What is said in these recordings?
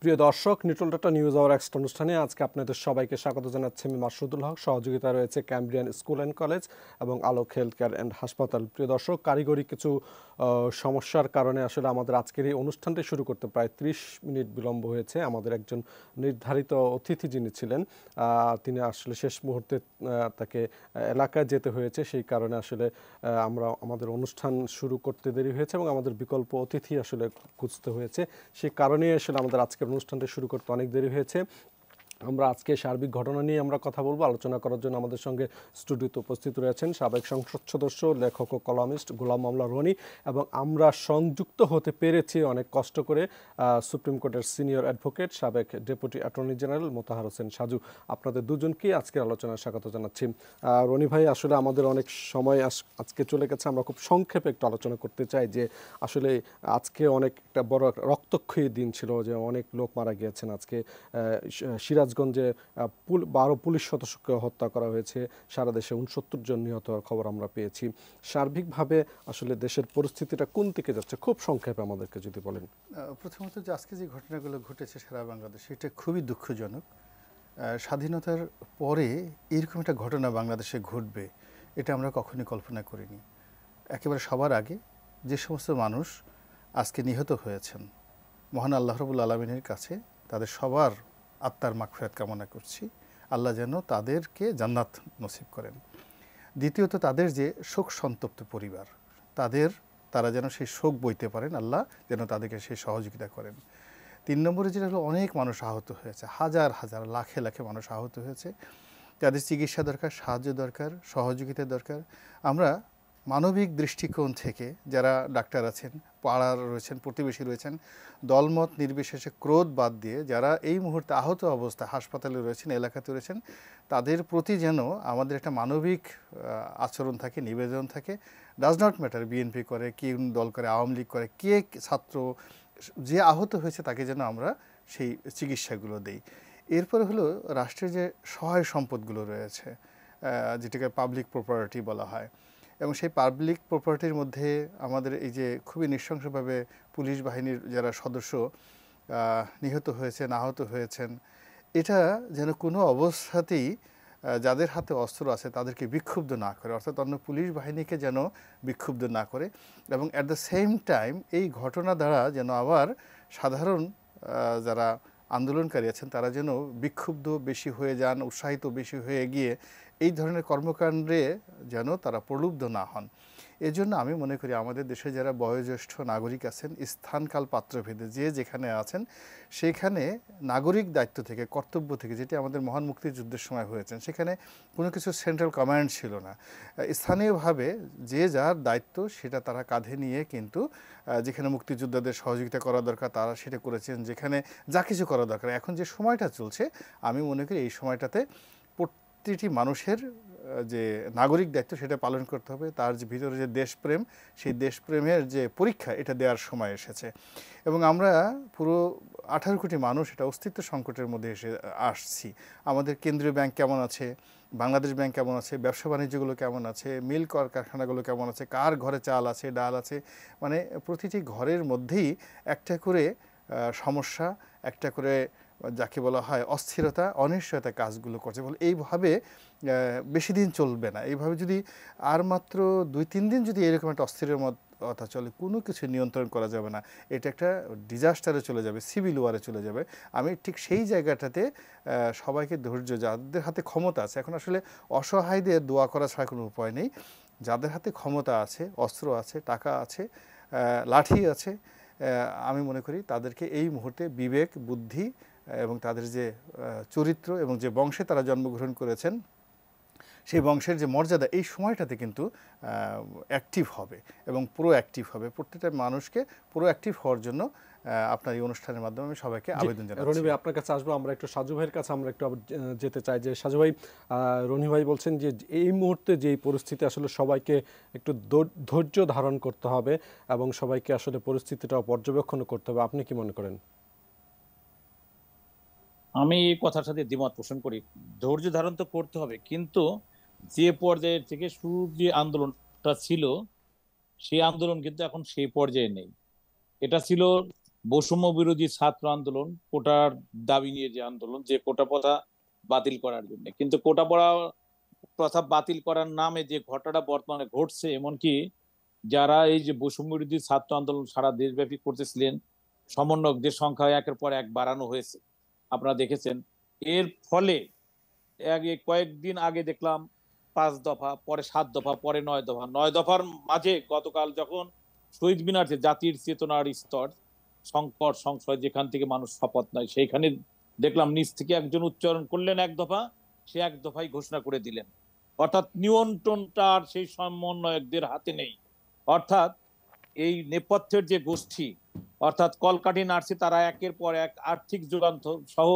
প্রিয় দর্শক, neutral data news hour extra অনুষ্ঠানে আজকে আপনাদের সবাইকে স্বাগত জানাচ্ছি আমি মাসুদুল হক। সহযোগিতা রয়েছে ক্যামব্রিয়ান স্কুল অ্যান্ড কলেজ এবং আলোক হেলথ কেয়ার অ্যান্ড হাসপাতাল। প্রিয় দর্শক, কারিগরি কিছু সমস্যার কারণে আসলে আমাদের আজকের এই অনুষ্ঠানটি শুরু করতে প্রায় 30 মিনিট বিলম্ব হয়েছে। আমাদের একজন নির্ধারিত অতিথি যিনি ছিলেন তিনি আসলে শেষ মুহূর্তে তাকে এলাকায় যেতে হয়েছে, সেই কারণে আসলে আমরা আমাদের অনুষ্ঠান শুরু করতে দেরি হয়েছে এবং আমাদের বিকল্প অতিথি আসলে খুঁজতে হয়েছে। সেই কারণে আসলে আমাদের আজকের অনুষ্ঠানটা শুরু করতে অনেক দেরি হয়েছে। আমরা আজকে সার্বিক ঘটনা নিয়ে আমরা কথা বলবো। আলোচনা করার জন্য আমাদের সঙ্গে স্টুডিওতে উপস্থিত রয়েছেন সাবেক সংসদ সদস্য, লেখক ও কলামিস্ট গোলাম মামলা রনি, এবং আমরা সংযুক্ত হতে পেরেছি অনেক কষ্ট করে সুপ্রিম কোর্টের সিনিয়র অ্যাডভোকেট সাবেক deputy attorney general Motahar Hossain Saju. আপনাদের দুজনকেই আজকের আলোচনায় স্বাগত জানাচ্ছি। রনি ভাই, আসলে আমাদের অনেক সময় আজকে চলে গেছে, আমরা খুব সংক্ষেপে একটু আলোচনা করতে চাই যে আসলে আজকে অনেক একটা বড় রক্তক্ষয়ী দিন ছিল, যে অনেক লোক মারা গিয়েছেন। আজকে সিরাজগঞ্জে 12 পুলিশ সদস্যকে হত্যা করা হয়েছে, সারা দেশে 69 জন নিহত হওয়ার খবর আমরা পেয়েছি। সার্বিকভাবে আসলে দেশের পরিস্থিতিটা কোন দিকে যাচ্ছে, খুব সংক্ষেপে আমাদেরকে যদি বলেন। প্রথমত যে আজকে যে ঘটনাগুলো ঘটেছে সারা বাংলাদেশে, এটা খুবই দুঃখজনক। স্বাধীনতার পরে এরকম একটা ঘটনা বাংলাদেশে ঘটবে এটা আমরা কখনোই কল্পনা করিনি। একেবারে সবার আগে যে সমস্ত মানুষ আজকে নিহত হয়েছেন, মহান আল্লাহ রাব্বুল আলামিনের কাছে তাদের সবার আত্মার মাগফিরাত কামনা করছি। আল্লাহ যেন তাদেরকে জান্নাত নসিব করেন। দ্বিতীয়ত, তাদের যে শোক সন্তপ্ত পরিবার, তারা যেন সেই শোক বইতে পারেন, আল্লাহ যেন তাদেরকে সেই সহযোগিতা করেন। 3 নম্বরে যেটা হলো, অনেক মানুষ আহত হয়েছে, হাজার হাজার লাখে লাখে মানুষ আহত হয়েছে। তাদের চিকিৎসা দরকার, সাহায্য দরকার, সহযোগিতা দরকার। আমরা মানবিক দৃষ্টিকোণ থেকে যারা ডাক্তার আছেন, পাড়ার রয়েছেন, প্রতিবেশী রয়েছেন, দলমত নির্বিশেষে ক্রোধ বাদ দিয়ে যারা এই মুহূর্তে আহত অবস্থায় হাসপাতালে রয়েছেন, এলাকাতে রয়েছেন, তাদের প্রতি যেন আমাদের একটা মানবিক আচরণ থাকে, নিবেদন থাকে। ডাজ নট ম্যাটার বিএনপি করে, কে দল করে, আওয়ামী লীগ করে, কে ছাত্র, যে আহত হয়েছে তাকে যেন আমরা সেই চিকিৎসাগুলো দেই। এরপরে হলো রাষ্ট্রের যে সহায় সম্পদগুলো রয়েছে, যেটাকে পাবলিক প্রপার্টি বলা হয়, এবং সেই পাবলিক প্রপার্টির মধ্যে আমাদের এই যে খুবই নৃশংসভাবে পুলিশ বাহিনীর যারা সদস্য নিহত হয়েছেন, আহত হয়েছেন, এটা যেন কোনো অবস্থাতেই যাদের হাতে অস্ত্র আছে তাদেরকে বিক্ষুব্ধ না করে, অর্থাৎ অন্য পুলিশ বাহিনীকে যেন বিক্ষুব্ধ না করে, এবং অ্যাট দ্য সেম টাইম এই ঘটনা দ্বারা যেন আবার সাধারণ যারা আন্দোলনকারী আছেন তারা যেন বিক্ষুব্ধ বেশি হয়ে যান, উৎসাহিত বেশি হয়ে গিয়ে এই ধরনের কর্মকাণ্ডে যেন তারা প্রলুব্ধ না হন। এজন্য আমি মনে করি আমাদের দেশে যারা বয়োজ্যেষ্ঠ নাগরিক আছেন, স্থানকাল পাত্রভেদে যে যেখানে আছেন, সেখানে নাগরিক দায়িত্ব থেকে, কর্তব্য থেকে, যেটি আমাদের মহান মুক্তিযুদ্ধের সময় হয়েছেন, সেখানে কোনো কিছু সেন্ট্রাল কমান্ড ছিল না। স্থানীয়ভাবে যে যার দায়িত্ব সেটা তারা কাঁধে নিয়ে কিন্তু যেখানে মুক্তিযোদ্ধাদের সহযোগিতা করা দরকার তারা সেটা করেছেন, যেখানে যা কিছু করা দরকার। এখন যে সময়টা চলছে, আমি মনে করি এই সময়টাতে প্রতিটি মানুষের যে নাগরিক দায়িত্ব সেটা পালন করতে হবে। তার যে ভিতরে যে দেশপ্রেম, সেই দেশপ্রেমের যে পরীক্ষা, এটা দেওয়ার সময় এসেছে। এবং আমরা পুরো 18 কোটি মানুষ এটা অস্তিত্ব সংকটের মধ্যে আসছি। আমাদের কেন্দ্রীয় ব্যাংক কেমন আছে, বাংলাদেশ ব্যাংক কেমন আছে, ব্যবসা বাণিজ্যগুলো কেমন আছে, মিল কারখানাগুলো কেমন আছে, কার ঘরে চাল আছে, ডাল আছে, মানে প্রতিটি ঘরের মধ্যেই একটা করে সমস্যা, একটা করে যাকে বলা হয় অস্থিরতা, অনিশ্চয়তা কাজগুলো করছে। বলে এইভাবে বেশি দিন চলবে না। এইভাবে যদি আর মাত্র 2-3 দিন যদি এরকম একটা অস্থিরের মতো চলে, কোনো কিছু নিয়ন্ত্রণ করা যাবে না। এটা একটা ডিজাস্টারে চলে যাবে, সিভিল ওয়ারে চলে যাবে। আমি ঠিক সেই জায়গাটাতে সবাইকে ধৈর্য, যাদের হাতে ক্ষমতা আছে, এখন আসলে অসহায়দের দোয়া করা ছাড়া কোনো উপায় নেই। যাদের হাতে ক্ষমতা আছে, অস্ত্র আছে, টাকা আছে, লাঠি আছে, আমি মনে করি তাদেরকে এই মুহূর্তে বিবেক, বুদ্ধি এবং তাদের যে চরিত্র এবং যে বংশে তারা জন্মগ্রহণ করেছেন, সেই বংশের যে মর্যাদা, এই সময়টাতে কিন্তু অ্যাক্টিভ হবে এবং প্রোঅ্যাক্টিভ হবে। প্রত্যেকটা মানুষকে প্রোঅ্যাক্টিভ হওয়ার জন্য আপনার এই অনুষ্ঠানের মাধ্যমে আমি সবাইকে আবেদন জানাচ্ছি। রনি ভাই, আপনার কাছে আসবো। আমরা একটু সাজু ভাইয়ের কাছে আমরা একটু যেতে চাই যে সাজু ভাই, রনি ভাই বলছেন যে এই মুহূর্তে যে পরিস্থিতি, আসলে সবাইকে একটু ধৈর্য ধারণ করতে হবে এবং সবাইকে আসলে পরিস্থিতিটা পর্যবেক্ষণ করতে হবে। আপনি কি মনে করেন? আমি এই কথার সাথে দ্বিমত পোষণ করি। ধৈর্য ধারণ তো করতে হবে, কিন্তু যে পর্যায়ের থেকে শুরু যে আন্দোলনটা ছিল, সেই আন্দোলন কিন্তু এখন সেই পর্যায়ে নেই। এটা ছিল বৈষম্য বিরোধী ছাত্র আন্দোলন, কোটার দাবি নিয়ে যে আন্দোলন, যে কোটা প্রথা বাতিল করার জন্য, কিন্তু কোটা পড়া প্রথা বাতিল করার নামে যে ঘটনাটা বর্তমানে ঘটছে, এমনকি যারা এই যে বৈষম্য বিরোধী ছাত্র আন্দোলন সারা দেশব্যাপী করতেছিলেন, সমন্বয়কদের সংখ্যা একের পর এক বাড়ানো হয়েছে, আপনারা দেখেছেন। এর ফলে কয়েকদিন আগে দেখলাম 5 দফা, পরে 7 দফা, পরে 9 দফা। 9 দফার মাঝে গতকাল যখন শহীদ মিনার, যে জাতির চেতনার স্তর, সংকট সংশয়, যেখান থেকে মানুষ শপথ নেয়, সেইখানে দেখলাম নিচ থেকে একজন উচ্চারণ করলেন 1 দফা, সে 1 দফাই ঘোষণা করে দিলেন। অর্থাৎ নিয়ন্ত্রণটা আর সেই সমন্বয়কদের হাতে নেই। অর্থাৎ এই নেপথ্যের যে গোষ্ঠী, অর্থাৎ কলকাঠি নার্সি, তারা একের পর এক আর্থিক যোগান সহ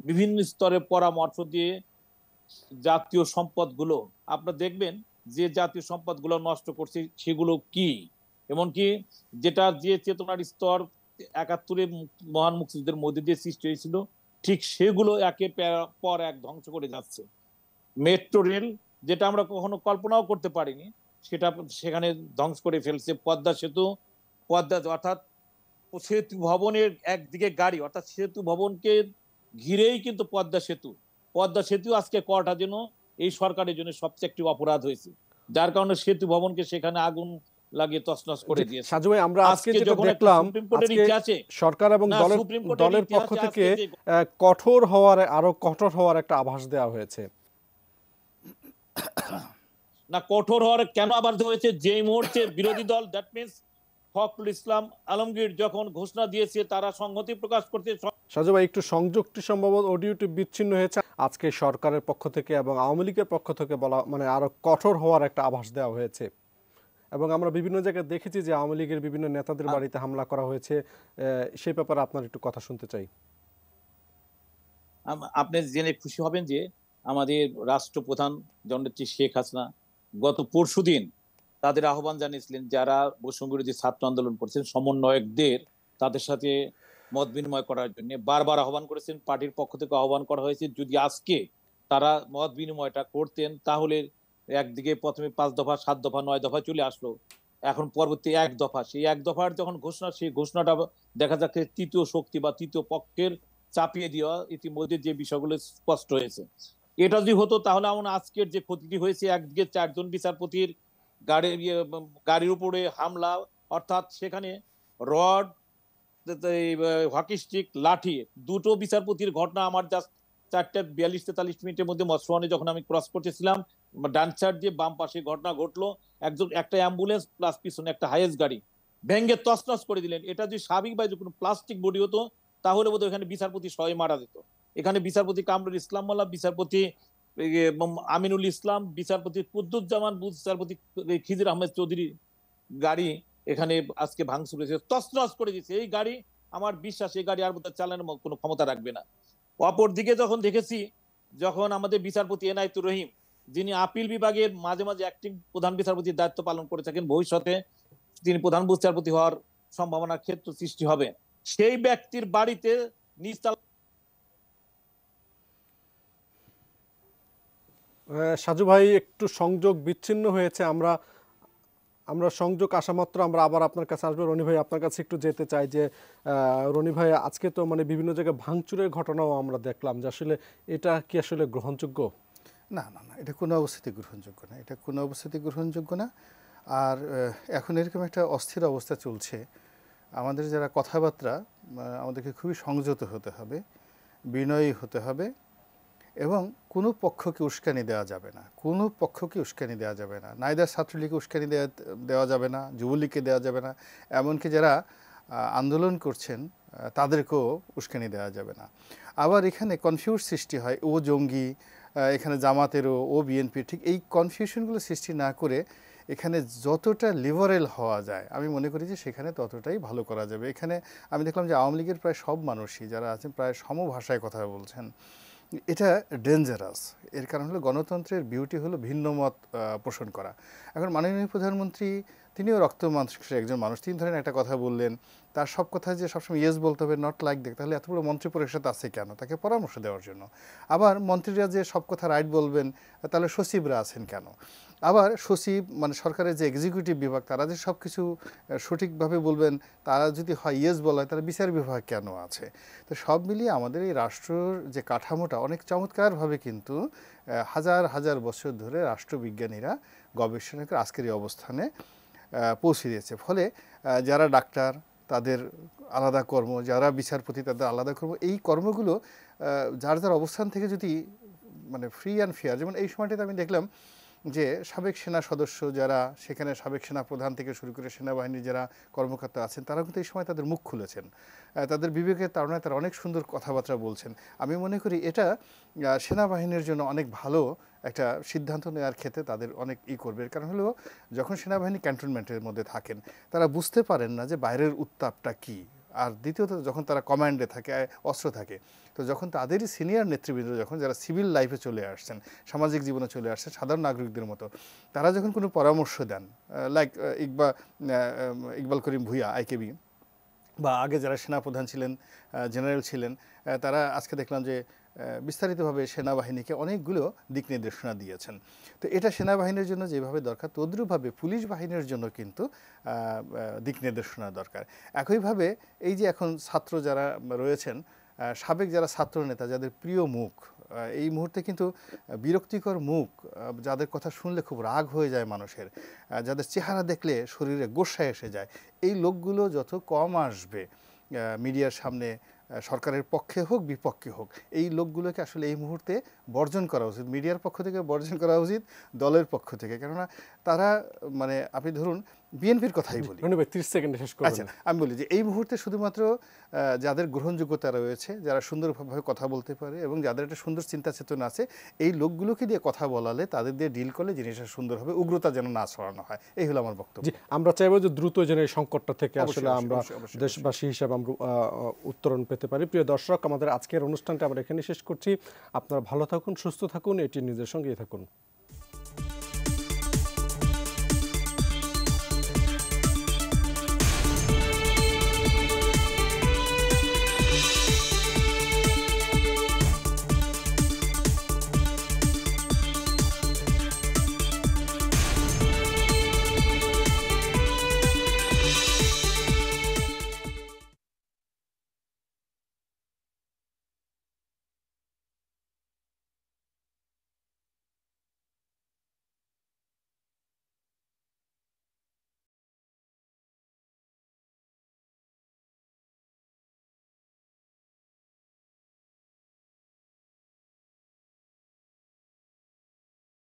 বিভিন্ন স্তরে পরামর্শ দিয়ে জাতীয় সম্পদগুলো, আপনারা দেখবেন যে জাতীয় সম্পদগুলো নষ্ট করছে সেগুলো কি, এমনকি যেটা যে চেতনার স্তর 71-এ মহান মুক্তিযুদ্ধের মধ্যে দিয়ে সৃষ্টি হয়েছিল, ঠিক সেগুলো একের পর এক ধ্বংস করে যাচ্ছে। মেট্রো রেল, যেটা আমরা কখনো কল্পনাও করতে পারিনি, সেটা সেখানে ধ্বংস করে ফেলছে। পদ্মা সেতু, অর্থাৎ সেতু ভবনের একদিকে গাড়ি, অর্থাৎ সেতু ভবনকে ঘিরেই কিন্তু পদ্মা সেতু। পদ্মা সেতু আজকে করাটা যেন এই সরকারের জন্য সবচেয়ে একটি অপরাধ হয়েছে, যার কারণে সেতু ভবনকে সেখানে আগুন লাগিয়ে তছনছ করে দিয়েছে। সাজু ভাই, আমরা আজকে যেটা যখন দেখলাম, সুপ্রিম কোর্টের আজকে ইতিহাসে, সরকার এবং না, দলের সুপ্রিম কোর্টের দলের পক্ষ ইতিহাসে থেকে আজকে যে আরো কঠোর হওয়ার একটা আভাস দেওয়া হয়েছে। না, কঠোর হওয়ার কেন আবার হয়েছে? যে মুহূর্তে বিরোধী দল, দ্যাট মিনস ফখরুল ইসলাম আলমগীর যখন ঘোষণা দিয়েছে, তারা সংহতি প্রকাশ করতে। সাজু ভাই, একটু সংযোগটি সম্ভবত অডিওটি বিচ্ছিন্ন হয়েছে। আজকে সরকারের পক্ষ থেকে এবং আওয়ামী লীগের পক্ষ থেকে বলা, মানে আরো কঠোর হওয়ার একটা আভাস দেওয়া হয়েছে, এবং আমরা বিভিন্ন জায়গায় দেখেছি যে আওয়ামী লীগের বিভিন্ন নেতাদের বাড়িতে হামলা করা হয়েছে। সেই ব্যাপারে আপনার একটু কথা শুনতে চাই। আপনি জেনে খুশি হবেন যে আমাদের রাষ্ট্রপ্রধান জননেত্রী শেখ হাসিনা গত পরশুদিন তাদের আহ্বান জানিয়েছিলেন, যারা বৈষম্য বিরোধী ছাত্র আন্দোলন করছেন, সমন্বয়কদের তাদের সাথে মত বিনিময় করার জন্য বারবার আহ্বান করেছেন। পার্টির পক্ষ থেকে আহ্বান করা হয়েছে, যদি আজকে তারা মত বিনিময়টা করতেন, তাহলে একদিকে প্রথমে 5 দফা, 7 দফা, 9 দফা চলে আসলো, এখন পরবর্তী 1 দফা। সেই 1 দফার যখন ঘোষণা, সেই ঘোষণাটা দেখা যাচ্ছে তৃতীয় শক্তি বা তৃতীয় পক্ষের চাপিয়ে দেওয়া, ইতিমধ্যে যে বিষয়গুলো স্পষ্ট হয়েছে। এটা যদি হতো, তাহলে আমার আজকের যে ক্ষতিটি হয়েছে, একদিকে 4 জন বিচারপতির গাড়ির উপরে হামলা, অর্থাৎ সেখানে রড, হকি স্টিক, লাঠি, দুটো বিচারপতির ঘটনা। আমার জাস্ট 4:42-43 মধ্যে মসওয়ানে যখন আমি ক্রস করতেছিলাম, ডান সাইড দিয়ে বাম পাশে ঘটনা ঘটলো। একটা অ্যাম্বুলেন্স প্লাস পিছনে একটা হাইয়েস্ট গাড়ি ভেঙ্গে তছনছ করে দিলেন। এটা যদি স্বাভাবিকভাবে কোনো প্লাস্টিক বডি হতো, তাহলে বোধহয় এখানে বিচারপতি সবাই মারা যেত। এখানে বিচারপতি কামরুল ইসলাম মোল্লা, বিচারপতি আমিনুল ইসলাম, বিচারপতি কুদ্দুজ্জামান, বিচারপতি খিজির আহমেদ চৌধুরী গাড়ি এখানে আজকে ভাঙচুর হয়েছে, তছনছ করে দিয়েছে। এই গাড়ি, আমার বিশ্বাস, এই গাড়ি আর বোধহয় চালানোর কোনো ক্ষমতা রাখবে না। অপর দিকে যখন দেখেছি, যখন আমাদের বিচারপতি এনায়েতুর রহিম, যিনি আপিল বিভাগের মাঝে মাঝে অ্যাক্টিং প্রধান বিচারপতির দায়িত্ব পালন করে থাকেন, ভবিষ্যতে তিনি প্রধান বিচারপতি হওয়ার সম্ভাবনার ক্ষেত্র সৃষ্টি হবে, সেই ব্যক্তির বাড়িতে নিচতলা। সাজু ভাই, একটু সংযোগ বিচ্ছিন্ন হয়েছে। আমরা সংযোগ আসা মাত্র আমরা আবার আপনার কাছে আসবো। রনি ভাই, আপনার কাছে একটু যেতে চাই যে রনি ভাই, আজকে তো মানে বিভিন্ন জায়গায় ভাঙচুরের ঘটনাও আমরা দেখলাম, যে আসলে এটা কি আসলে গ্রহণযোগ্য? না না না, এটা কোনো অবস্থাতেই গ্রহণযোগ্য না, এটা কোনো অবস্থাতেই গ্রহণযোগ্য না। আর এখন এরকম একটা অস্থির অবস্থা চলছে, আমাদের যারা কথাবার্তা, আমাদেরকে খুবই সংযত হতে হবে, বিনয়ী হতে হবে, এবং কোনো পক্ষকে উস্কানি দেওয়া যাবে না, কোনো পক্ষকে উস্কানি দেওয়া যাবে না। নাইদার ছাত্রলীগকে উস্কানি দেওয়া যাবে না, যুবলীগকে দেওয়া যাবে না, এমনকি যারা আন্দোলন করছেন তাদেরকেও উস্কানি দেওয়া যাবে না। আবার এখানে কনফিউজ সৃষ্টি হয়, ও জঙ্গি, এখানে জামাতেরও, ও বিএনপি, ঠিক এই কনফিউশনগুলো সৃষ্টি না করে এখানে যতটা লিবারেল হওয়া যায়, আমি মনে করি যে সেখানে ততটাই ভালো করা যাবে। এখানে আমি দেখলাম যে আওয়ামী লীগের প্রায় সব মানুষই যারা আছেন প্রায় সমভাষায় কথা বলছেন। এটা ডেঞ্জারাস। এর কারণ হলো গণতন্ত্রের বিউটি হলো ভিন্ন মত পোষণ করা। এখন মাননীয় প্রধানমন্ত্রী, তিনিও রক্ত মাংসের একজন মানুষ, তিনি ধরেন একটা কথা বললেন, তার সব কথায় যে সবসময় ইয়েস বলতে হবে, নট লাইক দেখ, তাহলে এত বড় মন্ত্রী পরিষদ আছে কেন? তাকে পরামর্শ দেওয়ার জন্য। আবার মন্ত্রীরা যে সব কথা রাইট বলবেন, তাহলে সচিবরা আছেন কেন? আবার সচিব মানে সরকারের যে এক্সিকিউটিভ বিভাগ তারা যে সব কিছু সঠিকভাবে বলবেন, তারা যদি হয় ইয়েস বলা হয়, তারা বিচার বিভাগ কেন আছে? তো সব মিলিয়ে আমাদের এই রাষ্ট্রের যে কাঠামোটা অনেক চমৎকারভাবে কিন্তু হাজার হাজার বছর ধরে রাষ্ট্রবিজ্ঞানীরা গবেষণা করে আজকের এই অবস্থানে পৌঁছে দিয়েছে। ফলে যারা ডাক্তার তাদের আলাদা কর্ম, যারা বিচারপতি তাদের আলাদা কর্ম, এই কর্মগুলো যার যার অবস্থান থেকে যদি মানে ফ্রি অ্যান্ড ফেয়ার, যেমন এই সময়টাতে আমি দেখলাম যে সাবেক সেনা সদস্য যারা সেখানে, সাবেক সেনা প্রধান থেকে শুরু করে সেনাবাহিনীর যারা কর্মকর্তা আছেন, তারা কিন্তু এই সময় তাদের মুখ খুলেছেন, তাদের বিবেকের তাড়নায় তারা অনেক সুন্দর কথাবার্তা বলছেন। আমি মনে করি এটা সেনাবাহিনীর জন্য অনেক ভালো একটা সিদ্ধান্ত নেওয়ার ক্ষেত্রে তাদের অনেক করবে। কারণ হলো যখন সেনাবাহিনী ক্যান্টনমেন্টের মধ্যে থাকেন, তারা বুঝতে পারেন না যে বাইরের উত্তাপটা কী। আর দ্বিতীয়ত যখন তারা কমান্ডে থাকে, অস্ত্র থাকে, তো যখন তাদেরই সিনিয়র নেতৃবৃন্দ যখন যারা সিভিল লাইফে চলে আসছেন, সামাজিক জীবনে চলে আসছেন সাধারণ নাগরিকদের মতো, তারা যখন কোনো পরামর্শ দেন, লাইক ইকবাল করিম ভূঁইয়া আইকেবি, বা আগে যারা সেনাপ্রধান ছিলেন, জেনারেল ছিলেন, তারা আজকে দেখলাম যে বিস্তারিতভাবে সেনাবাহিনীকে অনেকগুলো দিক নির্দেশনা দিয়েছেন। তো এটা সেনাবাহিনীর জন্য যেভাবে দরকার, তদ্রুপভাবে পুলিশ বাহিনীর জন্য কিন্তু দিক নির্দেশনা দরকার। একইভাবে এই যে এখন ছাত্র যারা রয়েছেন, সাবেক যারা ছাত্র নেতা, যাদের প্রিয় মুখ এই মুহূর্তে কিন্তু বিরক্তিকর মুখ, যাদের কথা শুনলে খুব রাগ হয়ে যায় মানুষের, যাদের চেহারা দেখলে শরীরে গোস্সা এসে যায়, এই লোকগুলো যত কম আসবে মিডিয়ার সামনে, সরকারের পক্ষে হোক বিপক্ষে হোক, এই লোকগুলোকে আসলে এই মুহূর্তে বর্জন করা উচিত। মিডিয়ার পক্ষ থেকে বর্জন করা উচিত, দলের পক্ষ থেকে। কেননা তারা মানে আপনি ধরুন বিএনপির কথাই বলি, 30 সেকেন্ডে শেষ করবেন। আচ্ছা আমি বলি যে এই মুহূর্তে শুধুমাত্র যাদের গ্রহণযোগ্যতা রয়েছে, যারা সুন্দরভাবে কথা বলতে পারে এবং যাদের একটা সুন্দর চিন্তা চেতনা আছে, এই লোকগুলোকে দিয়ে কথা বলালে, তাদের দিয়ে ডিল করলে জিনিসটা সুন্দর হবে, উগ্রতা যেন না ছড়ানো হয়। এই হলো আমার বক্তব্য। জি, আমরা চাইবো যে দ্রুত যেন এই সংকটটা থেকে আসলে অবশ্যই, আমরা অবশ্যই। দেশবাসী হিসেবে আমরা উত্তরণ পেতে পারি। প্রিয় দর্শক, আমাদের আজকের অনুষ্ঠানটা আমরা এখানে শেষ করছি। আপনারা ভালো থাকুন, সুস্থ থাকুন, এটি নিজের সঙ্গেই থাকুন।